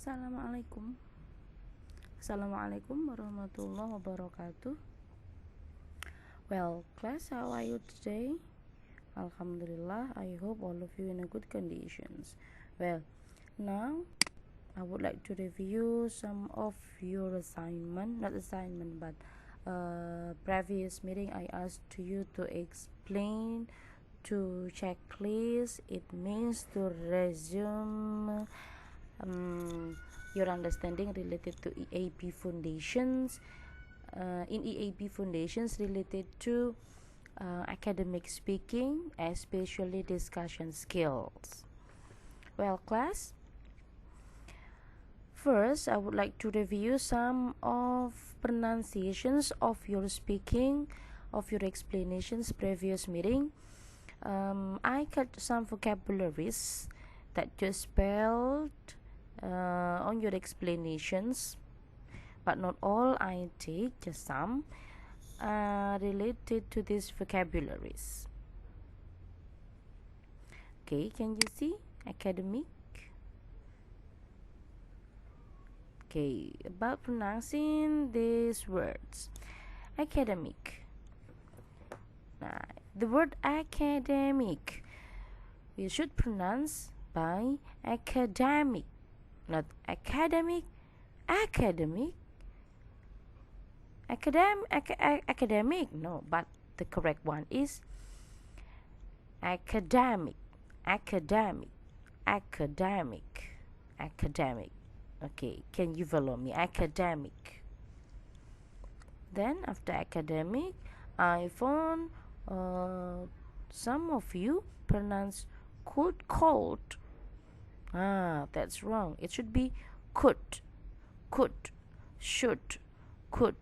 Assalamualaikum warahmatullahi wabarakatuh. Well, class, how are you today? Alhamdulillah, I hope all of you in a good conditions. Well, now I would like to review some of your but previous meeting I asked to you to explain to checklist. It means to resume your understanding related to EAP foundations. In EAP foundations related to academic speaking, especially discussion skills. Well, class, first I would like to review some of pronunciations of your speaking, of your explanations previous meeting. I cut some vocabularies that you spelled on your explanations, but not all. I take just some related to these vocabularies. Okay, can you see academic? Okay, about pronouncing these words. Academic. The word academic, we should pronounce by academic, not academic. Academic, no, but the correct one is academic. Okay, can you follow me? Academic. Then after academic, I found some of you pronounce cold. That's wrong. It should be could, should, would,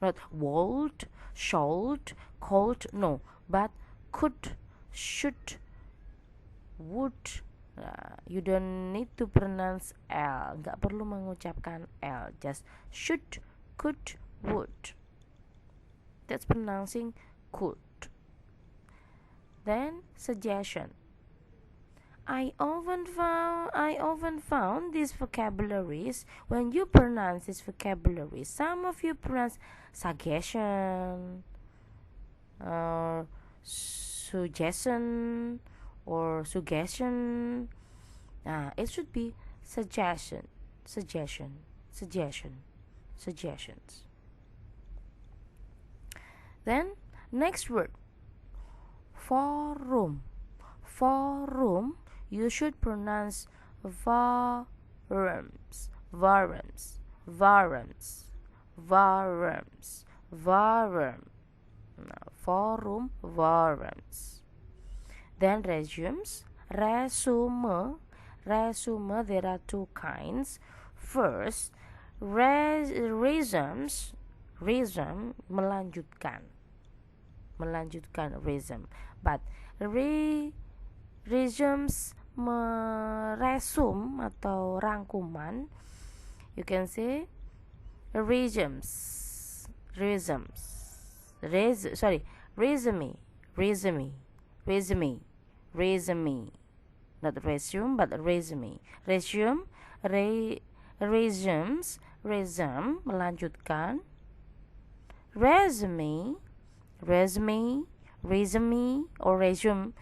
not would, should, cold, no, but could, should, would. You don't need to pronounce L, nggak perlu mengucapkan L, just should, could, would. That's pronouncing could. Then suggestion. I often found these vocabularies when you pronounce these vocabularies. Some of you pronounce suggestion, or suggestion, or suggestion. It should be suggestions. Then next word, forum. You should pronounce varums. Forum, varums. Then resumes. Resume, there are two kinds. First, resume, melanjutkan, resume. But resumes, meresum atau rangkuman, you can say resumes, resume, not resume but resume. Resumes, melanjutkan. Resume, or resumes,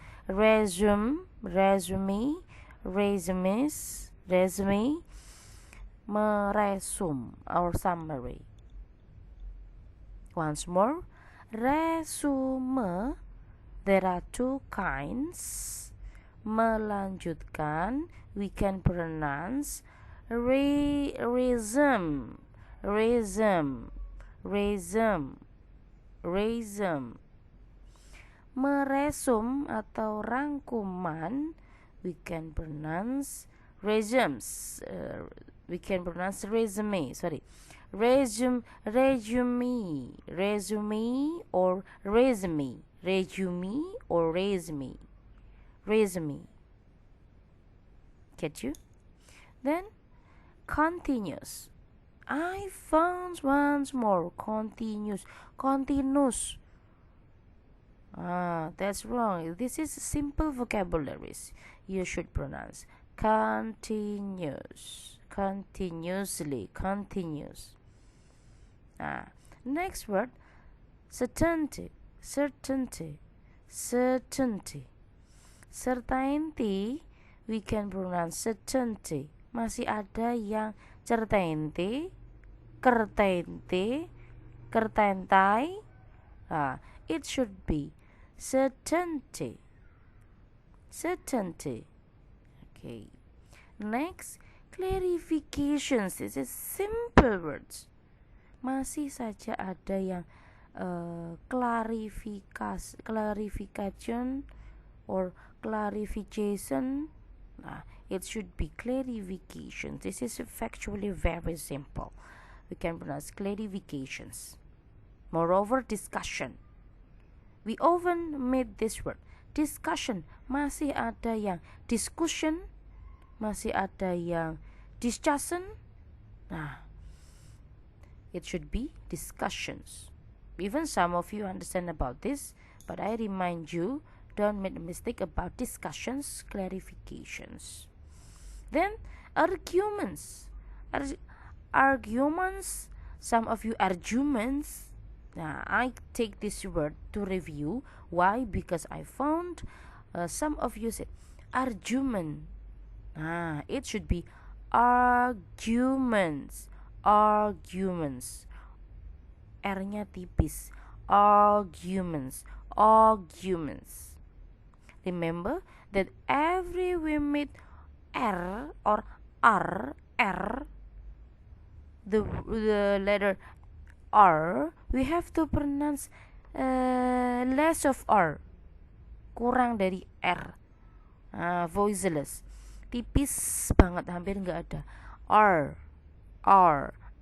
meresum, or summary. Once more, resume, there are two kinds. Melanjutkan, we can pronounce resume. Meresum atau rangkuman, we can pronounce resumes. We can pronounce resume. Resume or resume. Get you? Then continuous. I found once more continuous. That's wrong. This is simple vocabularies you should pronounce. continuous, continuously, continuous. Next word, certainty, certainty, certainty. Certainty, we can pronounce certainty. Masih ada yang certainty, kertente, kertentai. It should be certainty, certainty. Okay. Next, clarifications. This is simple words. Masih saja ada yang clarification or clarification. It should be clarification. This is factually very simple. We can pronounce clarifications. Moreover, discussion. We often meet this word. Discussion. Masih ada yang discussion. Masih ada yang discussion. It should be discussions. Even some of you understand about this, but I remind you, don't make a mistake about discussions, clarifications. Then, arguments. Arguments. Some of you arguments. I take this word to review. Why? Because I found some of you said argument. It should be arguments. Arguments. R-nya tipis. Arguments. Arguments. Remember that every we meet R or R, the letter R, we have to pronounce less of R. Kurang dari R. Voiceless. Tipis banget, hampir nggak ada. R,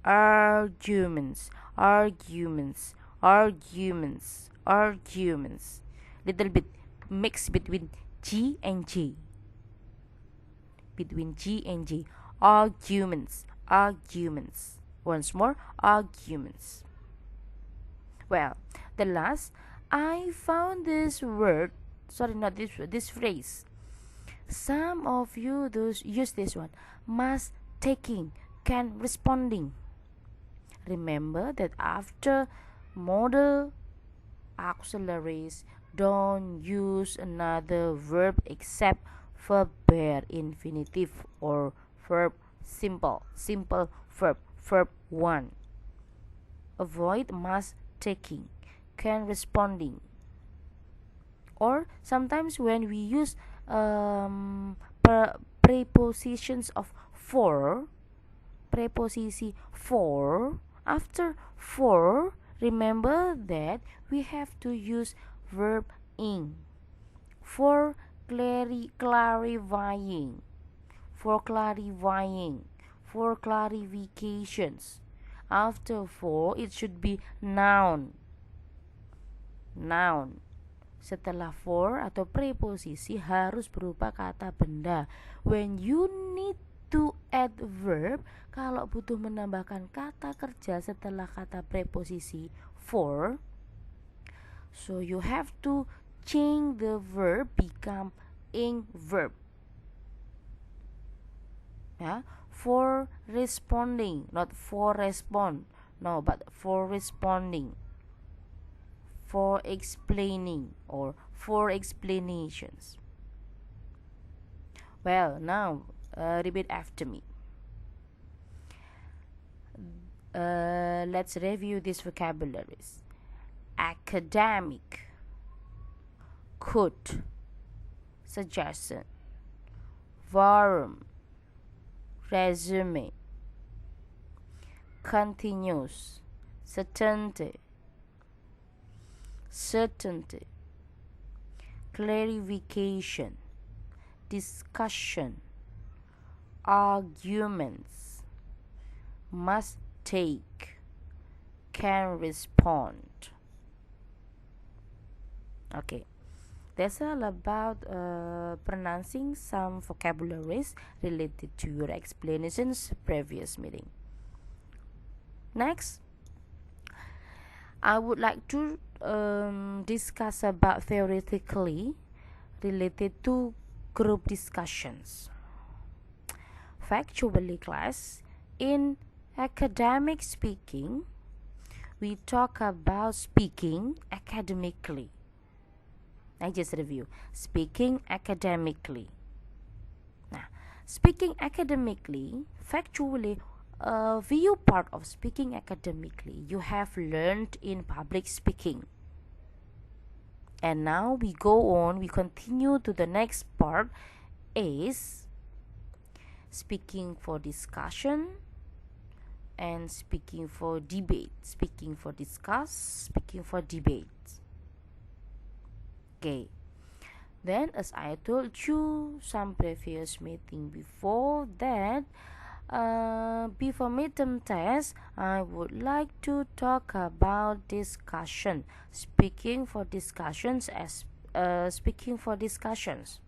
arguments, arguments, arguments, arguments. Little bit mix between G and J. Between G and J. Arguments, arguments. Once more, arguments. Well, the last, I found this word, this phrase. Some of you use this one. Must taking, can responding. Remember that after modal auxiliaries, don't use another verb except verb bare infinitive or verb simple verb 1. Avoid must taking, can responding. Or sometimes when we use prepositions of for, preposisi for, after for, remember that we have to use verb ing for clarifying, for clarifying, for clarifications. After for, it should be noun. Noun. Setelah for atau preposisi harus berupa kata benda. When you need to add verb, kalau butuh menambahkan kata kerja setelah kata preposisi for, so you have to change the verb become ing verb. For responding, not for respond, no, but for responding, for explaining, or for explanations. Well, now repeat after me. Let's review these vocabularies. Academic, could, suggestion, forum, resume, continuous, certainty, certainty, clarification, discussion, arguments, must take, can respond. Okay, that's all about pronouncing some vocabularies related to your explanations previous meeting. Next, I would like to discuss about theoretically related to group discussions. factually, class, in academic speaking, we talk about speaking academically. I just review. Speaking academically. Now, speaking academically, factually, a view part of speaking academically you have learned in public speaking. And now we continue to the next part, is speaking for discussion and speaking for debate. Speaking for discuss, speaking for debate. Okay. Then, as I told you some previous meeting before that, before midterm test, I would like to talk about discussion. Speaking for discussions as speaking for discussions.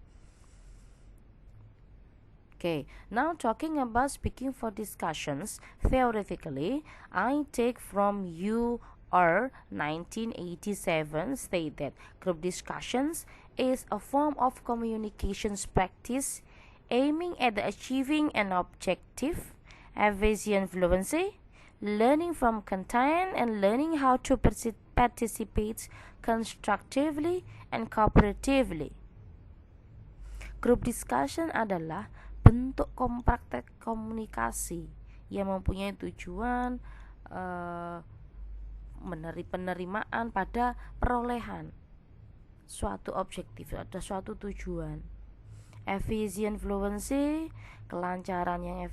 Okay, now talking about speaking for discussions, theoretically, I take from UR 1987 state that group discussions is a form of communications practice aiming at achieving an objective, Aviation fluency, learning from content, and learning how to participate constructively and cooperatively. Group discussion adalah bentuk praktek komunikasi yang mempunyai tujuan penerimaan pada perolehan suatu objektif atau suatu tujuan. Efficient fluency, kelancaran yang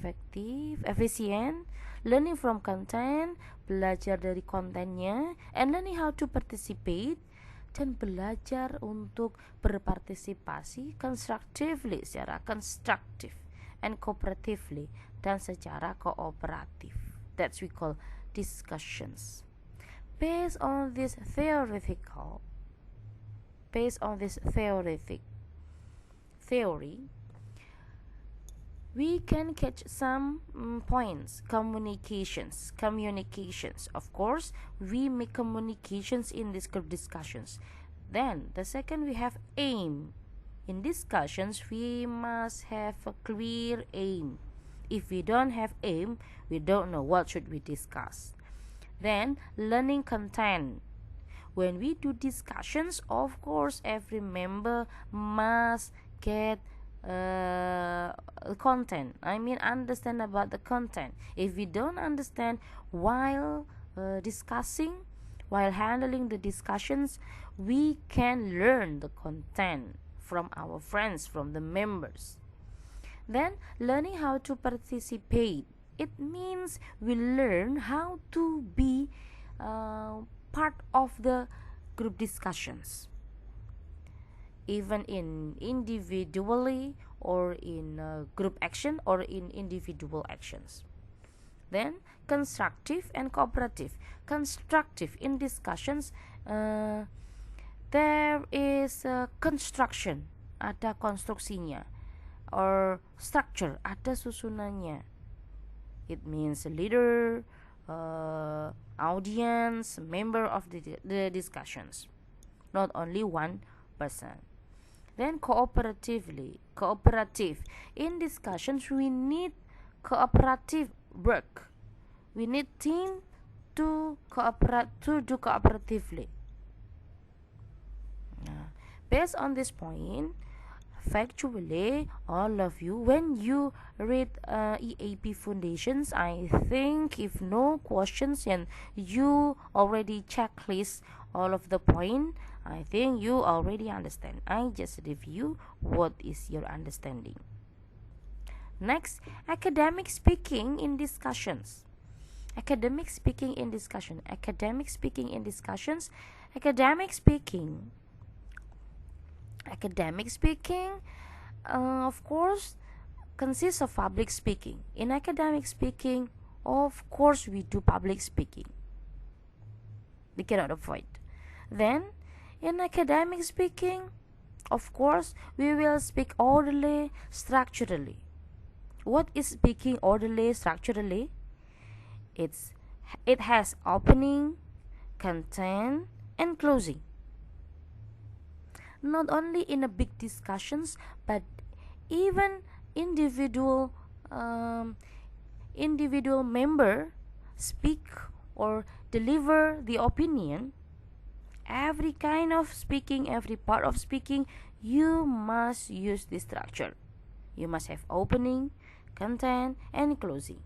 efisien, learning from content, belajar dari kontennya, and learning how to participate, dan belajar untuk berpartisipasi constructively, secara constructive, and cooperatively, dan secara kooperatif. That's we call discussions. Based on this theory, we can catch some points. Communications. Of course, we make communications in these group discussions. Then the second, we have aim. In discussions, we must have a clear aim. If we don't have aim, we don't know what should we discuss. Then learning content. When we do discussions, of course, every member must get content. Understand about the content. If we don't understand while discussing, while handling the discussions, we can learn the content from our friends, from the members. Then learning how to participate. It means we learn how to be part of the group discussions, even in individually or in group action or in individual actions. Then constructive and cooperative. Constructive, in discussions there is construction, ada konstruksinya, or structure, ada susunannya. It means leader, audience, member of the discussions, not only one person. Then cooperative. In discussions, we need cooperative work. We need team to do cooperatively. Based on this point, factually, all of you, when you read EAP Foundations, I think if no questions and you already checklist all of the point, I think you already understand. I just review what is your understanding. Next, academic speaking in discussions. Academic speaking, of course, consists of public speaking. In academic speaking, of course, we do public speaking. We cannot avoid. Then, in academic speaking, of course, we will speak orderly, structurally. What is speaking orderly, structurally? It has opening, content, and closing. Not only in a big discussions, but even individual um, individual member speak or deliver the opinion, every kind of speaking, every part of speaking, you must use this structure. You must have opening, content, and closing.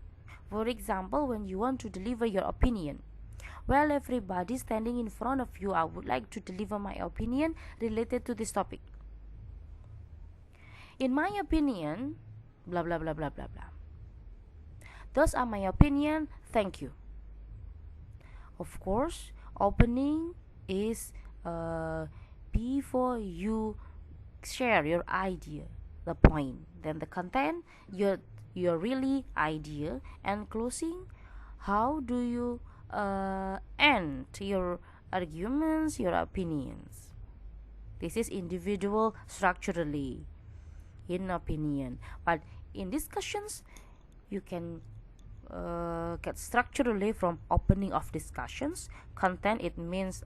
For example, when you want to deliver your opinion, well, everybody standing in front of you, I would like to deliver my opinion related to this topic. In my opinion, blah blah blah blah blah blah. Those are my opinion. Thank you. Of course, opening is before you share your idea, the point. Then the content, your really idea, and closing. How do you end your arguments, your opinions? This is individual structurally in opinion, but in discussions you can get structurally from opening of discussions. Content, it means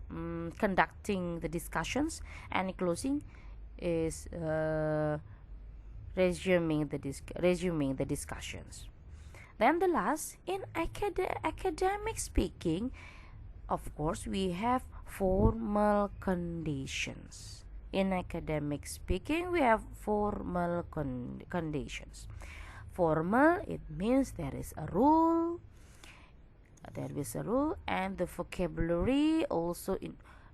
conducting the discussions, and closing is resuming the discussions. Then the last, in academic speaking, of course, we have formal conditions. In academic speaking, we have formal conditions. Formal, it means there is a rule, and the vocabulary also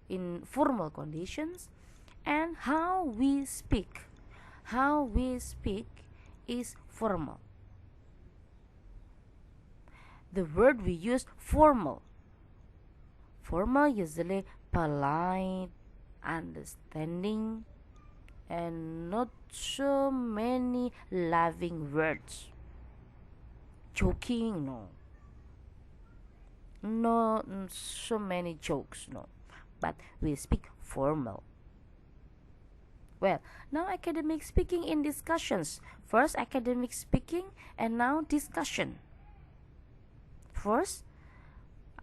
in formal conditions, and how we speak is formal. The word we use, formal usually polite, understanding, and not so many loving words. Joking, no so many jokes, no, but we speak formal. Well, now academic speaking in discussions. First academic speaking, and now discussion. First,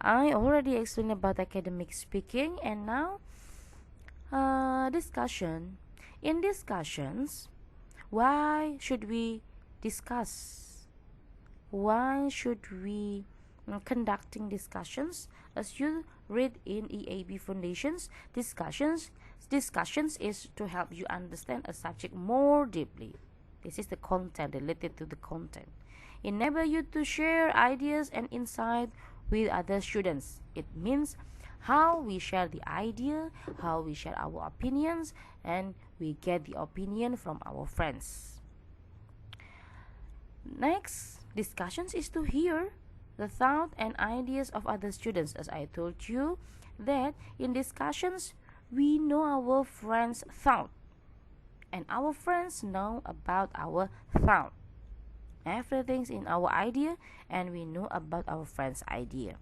I already explained about academic speaking, and now discussion. In discussions, why should we discuss? Why should we conducting discussions? As you read in EAP Foundations, discussions is to help you understand a subject more deeply. This is the content, related to the content. Enable you to share ideas and insight with other students. It means how we share the idea, how we share our opinions, and we get the opinion from our friends. Next, discussions is to hear the thought and ideas of other students. As I told you, that in discussions we know our friends' thought, and our friends know about our thought. Everything's in our idea, and we know about our friends' idea,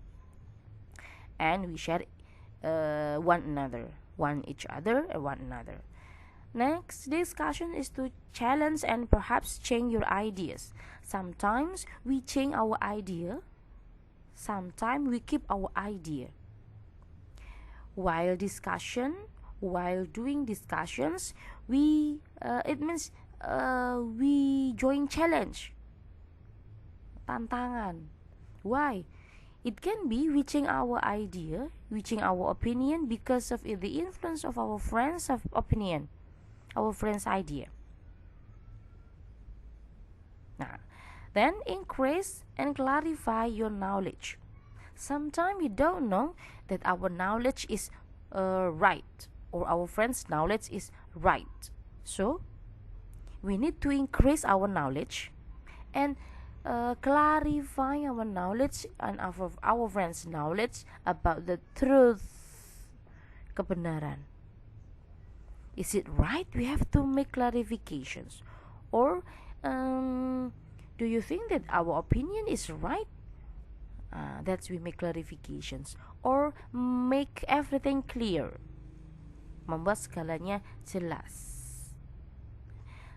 and we share each other. Next, discussion is to challenge and perhaps change your ideas. Sometimes we change our idea, sometimes we keep our idea. While doing discussions, we join challenge, tantangan. Why? It can be we change our idea, we change our opinion because of the influence of our friends' opinion, our friends' idea. Now, then increase and clarify your knowledge. Sometimes we don't know that our knowledge is right, or our friend's knowledge is right. So we need to increase our knowledge and clarify our knowledge and our friends' knowledge about the truth, kebenaran. Is it right? We have to make clarifications. Or do you think that our opinion is right? That's we make clarifications. Or make everything clear, membuat segalanya jelas.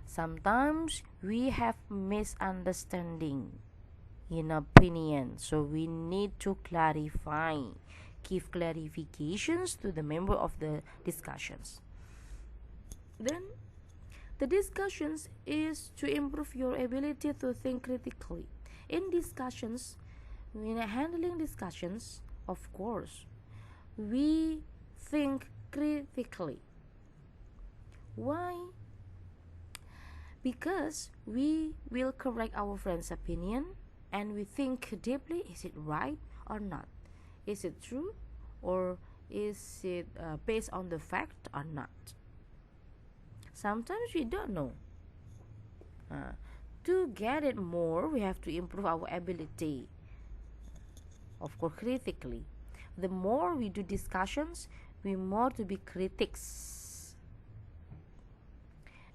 Sometimes we have misunderstanding in opinion, so we need to clarify, give clarifications to the member of the discussions. Then The discussions is to improve your ability to think critically. In discussions, when handling discussions, of course, we think critically. Why? Because we will correct our friend's opinion and we think deeply, is it right or not? Is it true or is it based on the fact or not? Sometimes we don't know. To get it more, we have to improve our ability, of course, critically. The more we do discussions, we more to be critics.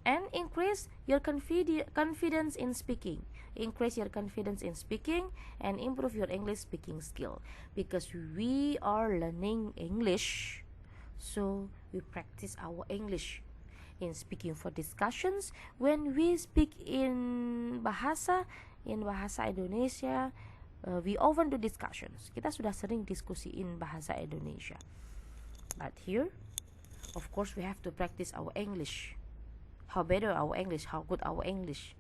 And increase your confidence in speaking. Increase your confidence in speaking and improve your English speaking skill. Because we are learning English, so we practice our English in speaking for discussions. When we speak in bahasa Indonesia, we often do discussions. Kita sudah sering diskusi in bahasa Indonesia. But here, of course, we have to practice our English. How better our English, how good our English.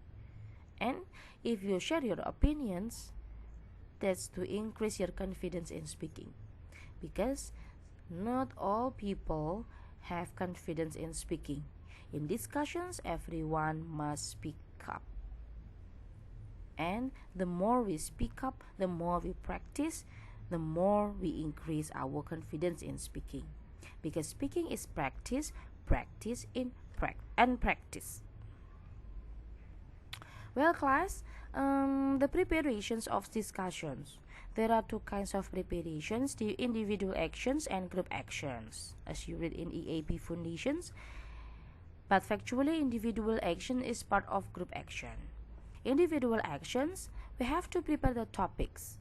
And if you share your opinions, that's to increase your confidence in speaking. Because not all people have confidence in speaking. In discussions, everyone must speak up. And the more we speak up, the more we practice, the more we increase our confidence in speaking. Because speaking is practice, practice and practice. Well, class, the preparations of discussions. There are two kinds of preparations, the individual actions and group actions, as you read in EAP Foundations. But factually, individual action is part of group action. Individual actions, we have to prepare the topics.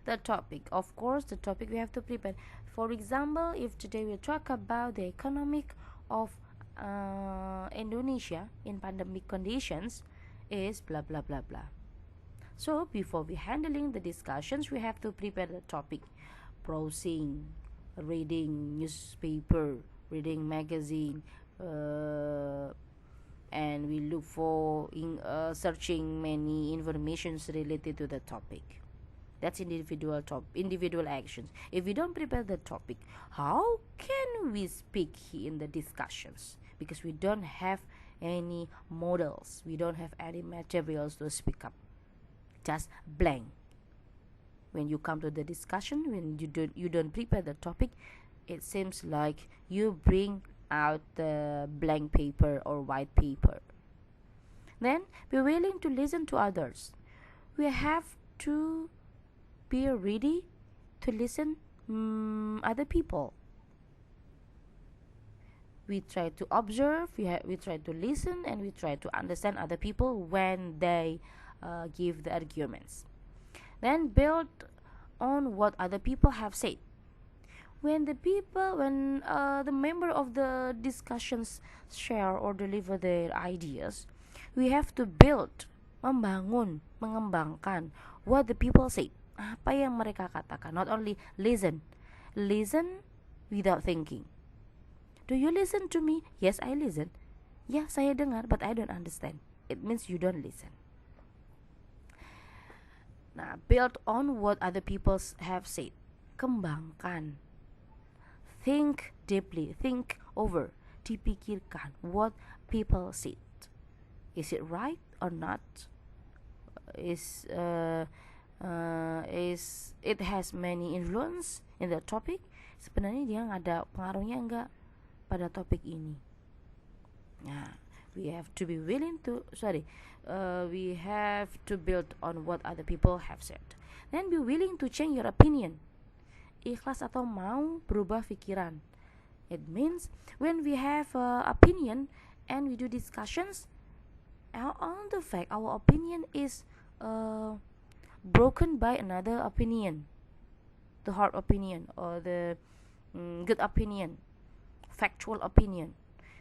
The topic, of course, the topic we have to prepare. For example, if today we talk about the economic of Indonesia in pandemic conditions, is blah blah blah blah. So before we handling the discussions, we have to prepare the topic. Browsing, reading newspaper, reading magazine, and we look for searching many informations related to the topic. That's individual actions. If we don't prepare the topic, how can we speak in the discussions? Because we don't have any models, we don't have any materials to speak up. Just blank. When you come to the discussion, when you don't prepare the topic, it seems like you bring out the blank paper or white paper. Then be willing to listen to others. We have to be ready to listen other people. We try to observe, we try to listen, and we try to understand other people when they give the arguments. Then build on what other people have said. When the member of the discussions share or deliver their ideas, we have to build, mengembangkan what the people say. Apa yang mereka katakan. Not only listen without thinking. Do you listen to me? Yes, I listen. Ya, saya dengar, but I don't understand. It means you don't listen. Nah, build on what other people have said. Kembangkan. Think deeply, think over, dipikirkan what people said. Is it right or not? Is it has many influence in the topic? Sebenarnya dia ada pengaruhnya enggak pada topik ini? Nah, we have to be willing to we have to build on what other people have said. Then be willing to change your opinion. Ikhlas atau mau berubah pikiran. It means when we have opinion and we do discussions, on the fact our opinion is broken by another opinion, the hard opinion or the good opinion, factual opinion.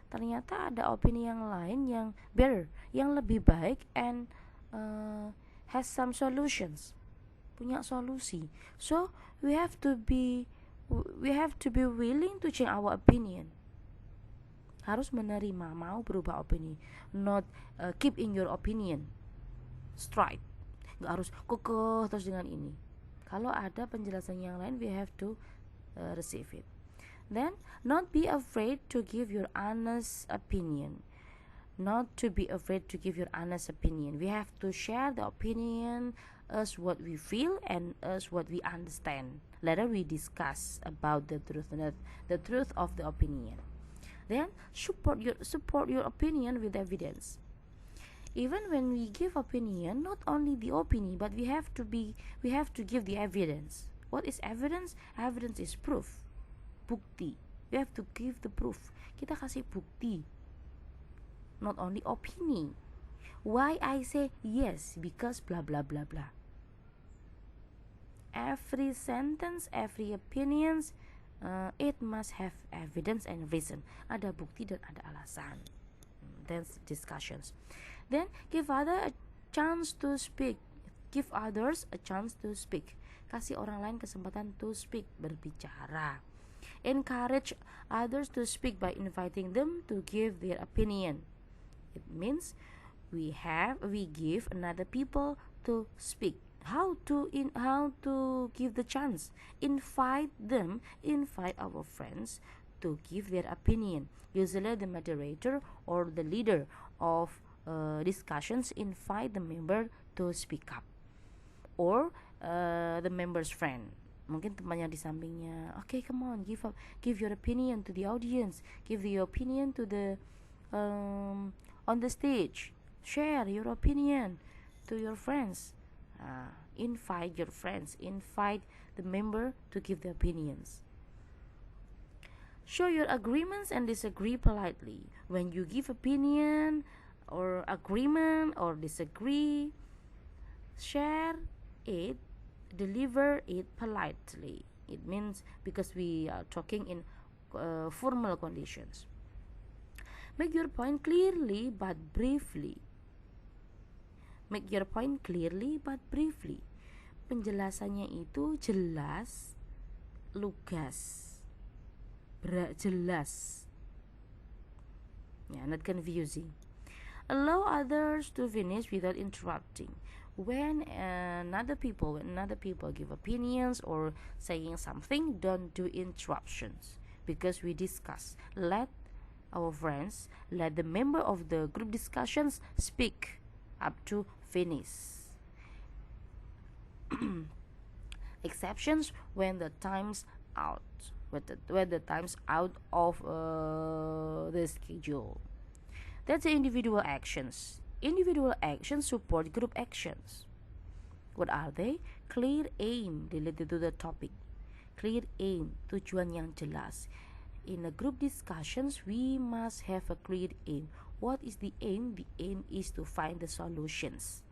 Ternyata ada opini yang lain yang better, yang lebih baik, and has some solutions, punya solusi. So we have to be willing to change our opinion. harus menerima, mau berubah opini, not keep in your opinion straight, nggak harus kekeh terus dengan ini. Kalau ada penjelasan yang lain, we have to receive it. Then, not be afraid to give your honest opinion. Not to be afraid to give your honest opinion. We have to share the opinion as what we feel and as what we understand. Later we discuss about the truth of the opinion. Then support your opinion with evidence. Even when we give opinion, not only the opinion, but we have to give the evidence. What is evidence? Evidence is proof. Bukti. We have to give the proof. Kita kasih bukti. Not only opini. Why I say yes? Because blah blah blah blah. Every sentence, every opinions, it must have evidence and reason. Ada bukti dan ada alasan. That's discussions. Then give others a chance to speak. Give others a chance to speak. Kasih orang lain kesempatan to speak, berbicara. Encourage others to speak by inviting them to give their opinion. It means we give another people to speak. How to give the chance? Invite our friends to give their opinion. Usually the moderator or the leader of discussions invite the member to speak up, or the member's friend. Mungkin temannya di sampingnya, okay, come on, give your opinion to the audience, give your opinion to the on the stage, share your opinion to your friends. Invite your friends, invite the member to give their opinions. Show your agreements and disagree politely. When you give opinion or agreement or disagree, share it, deliver it politely. It means because we are talking in formal conditions. Make your point clearly but briefly. Make your point clearly but briefly. Penjelasannya itu jelas, lugas, jelas. Not confusing. Allow others to finish without interrupting. When another people give opinions or saying something, don't do interruptions, because we discuss. Let the member of the group discussions speak up to finish. Exceptions when the time's out, when the time's out of the schedule. That's the individual actions. Individual actions support group actions. What are they? Clear aim related to the topic. Clear aim, tujuan yang jelas. In a group discussions, we must have a clear aim. What is the aim? The aim is to find the solutions.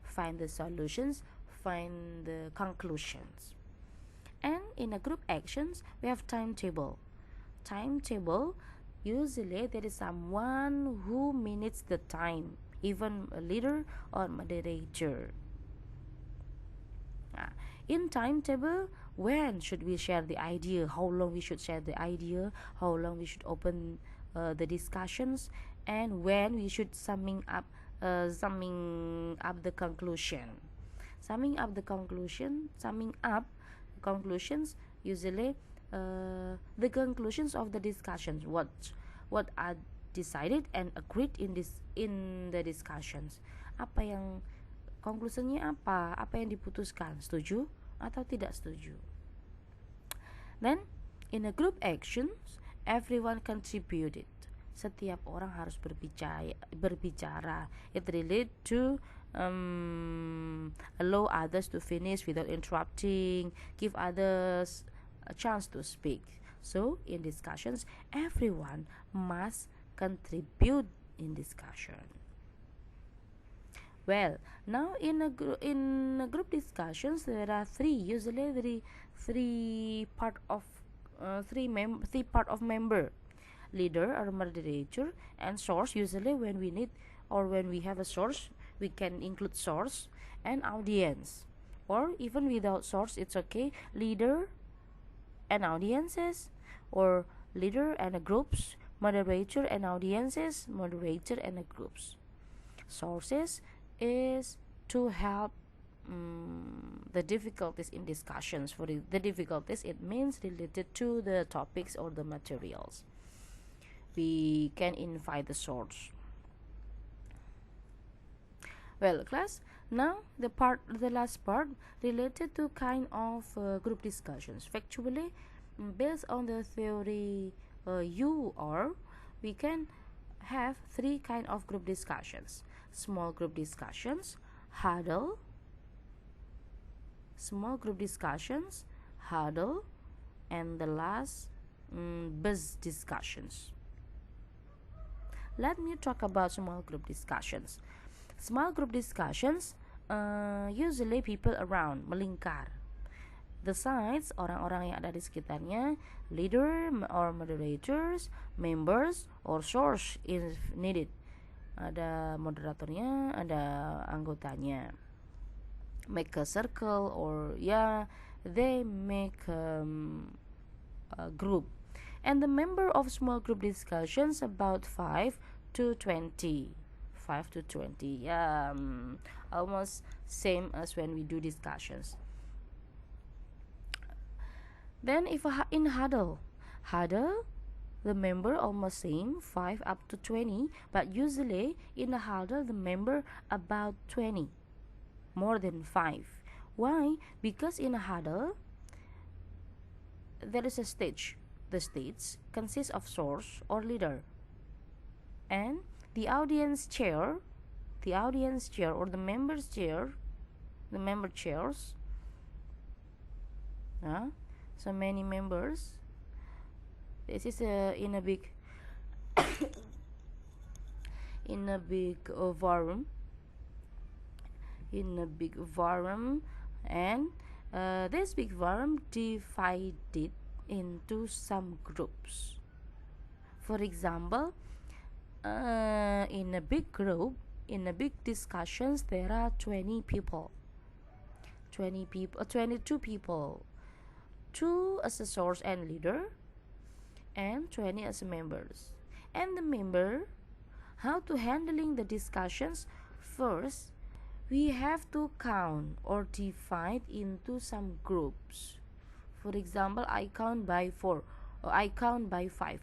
Find the solutions, find the conclusions. And in a group actions, we have timetable. Timetable, usually there is someone who manages the time, even a leader or moderator. In timetable, when should we share the idea, how long we should share the idea, how long we should open the discussions, and when we should summing up the conclusion. Summing up conclusions, usually the conclusions of the discussions, what are decided and agreed in the discussions. Apa yang konklusinya, apa yang diputuskan, setuju atau tidak setuju. Then in a group actions, everyone contributed. Setiap orang harus berbicara. It relate to allow others to finish without interrupting, give others a chance to speak. So in discussions, everyone must contribute in discussion. Well, now in a group discussions, there are three part of member: leader or moderator, and source. Usually when we need or when we have a source, we can include source and audience, or even without source, it's okay. Leader and audiences, or leader and groups moderator and audiences, moderator and groups. Sources is to help the difficulties in discussions. For the difficulties, it means related to the topics or the materials. We can invite the source. Well, class, now the last part related to kind of group discussions. Factually, based on the theory UR, we can have three kind of group discussions: small group discussions, huddle, small group discussions, huddle, and the last buzz discussions. Let me talk about small group discussions. Small group discussions, usually people around, melingkar. The sides, orang-orang yang ada di sekitarnya, leader or moderators, members or source if needed. Ada moderatornya, ada anggotanya. Make a circle or they make a group. And the member of small group discussions about 5 to 20. 5 to 20, almost same as when we do discussions. Then if in huddle, the member almost same 5 up to 20, but usually in a huddle the member about 20, more than 5. Why? Because in a huddle there is a stage. The stage consists of source or leader, and the audience chair or the member chairs, so many members. This is in a big forum, and this big forum divided into some groups. For example, in a big group, in a big discussions, there are 22 people, 2 as a source and leader, and 20 as members. And the member, how to handling the discussions? First, we have to count or divide into some groups. For example, I count by 4 or I count by 5.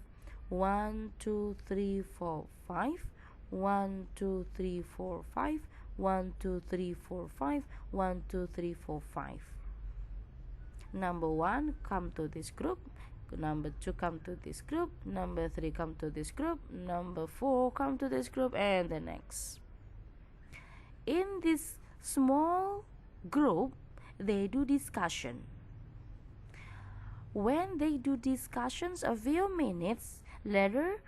1, 2, 3, 4, 5. 1, 2, 3, 4, 5. 1, 2, 3, 4, 5. 1, 2, 3, 4, 5. Number 1 come to this group. Number 2 come to this group. Number 3 come to this group. Number 4 come to this group, and the next. In this small group, they do discussion. When they do discussions a few minutes later,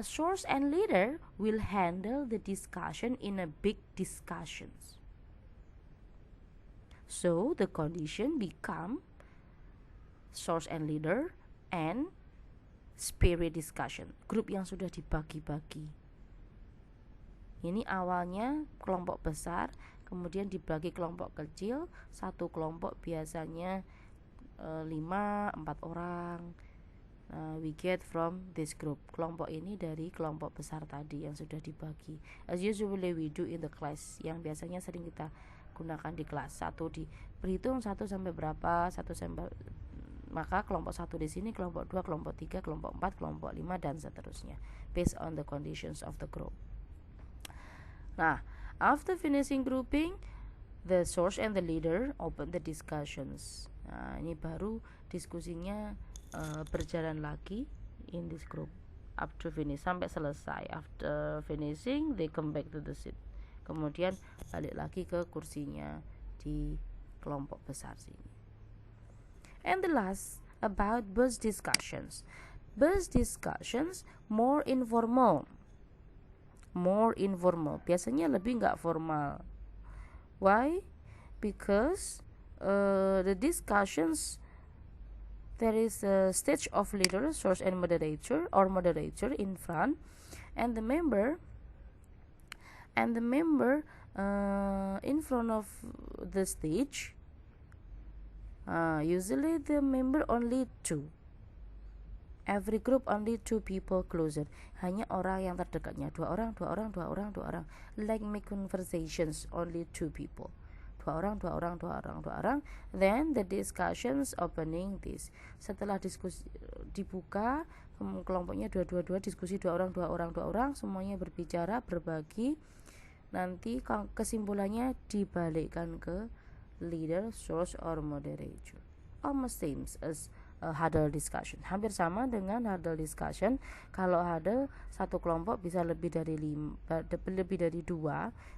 source and leader will handle the discussion in a big discussions. So the condition become source and leader and spirit discussion, grup yang sudah dibagi-bagi. Ini awalnya kelompok besar, kemudian dibagi kelompok kecil. Satu kelompok biasanya 5-4 orang. We get from this group. Kelompok ini dari kelompok besar tadi yang sudah dibagi. As usually we do in the class, yang biasanya sering kita gunakan di kelas. Berhitung 1 sampai berapa, maka kelompok 1 di sini, kelompok 2, kelompok 3, kelompok 4, kelompok 5, dan seterusnya, based on the conditions of the group. Nah, after finishing grouping, the source and the leader open the discussions. Nah, ini baru diskusinya berjalan lagi in this group up to finish, sampai selesai. After finishing, they come back to the seat. Kemudian balik lagi ke kursinya di kelompok besar sini. And the last about bus discussions. Bus discussions more informal. Biasanya lebih nggak formal. Why? Because the discussions, there is a stage of leader, source, and moderator in front, and the member in front of the stage. Usually the member only 2. Every group only 2 people closer. Hanya orang yang terdekatnya, 2 orang. Like make conversations only 2 people. 2 orang. Then the discussions opening this. Setelah diskusi dibuka, kelompoknya dua diskusi 2 orang, semuanya berbicara, berbagi. Nanti kesimpulannya dibalikkan ke leader, source, or moderator. Almost same as huddle discussion, hampir sama dengan huddle discussion. Kalau huddle satu kelompok bisa lebih dari 2,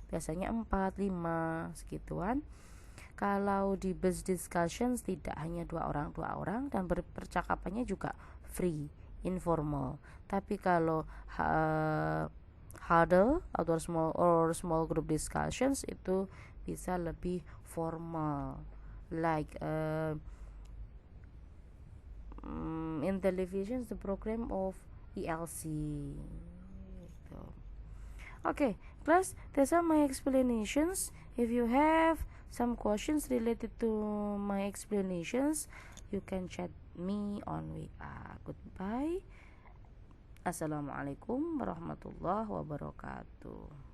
biasanya 4, 5 segituan. Kalau di bus discussions tidak, hanya 2 orang dan percakapannya juga free, informal. Tapi kalau huddle atau small group discussions itu bisa lebih formal, like in television the program of ELC. Okay, class, these are my explanations. If you have some questions related to my explanations, you can chat me on WA. Goodbye. Assalamualaikum warahmatullahi wabarakatuh.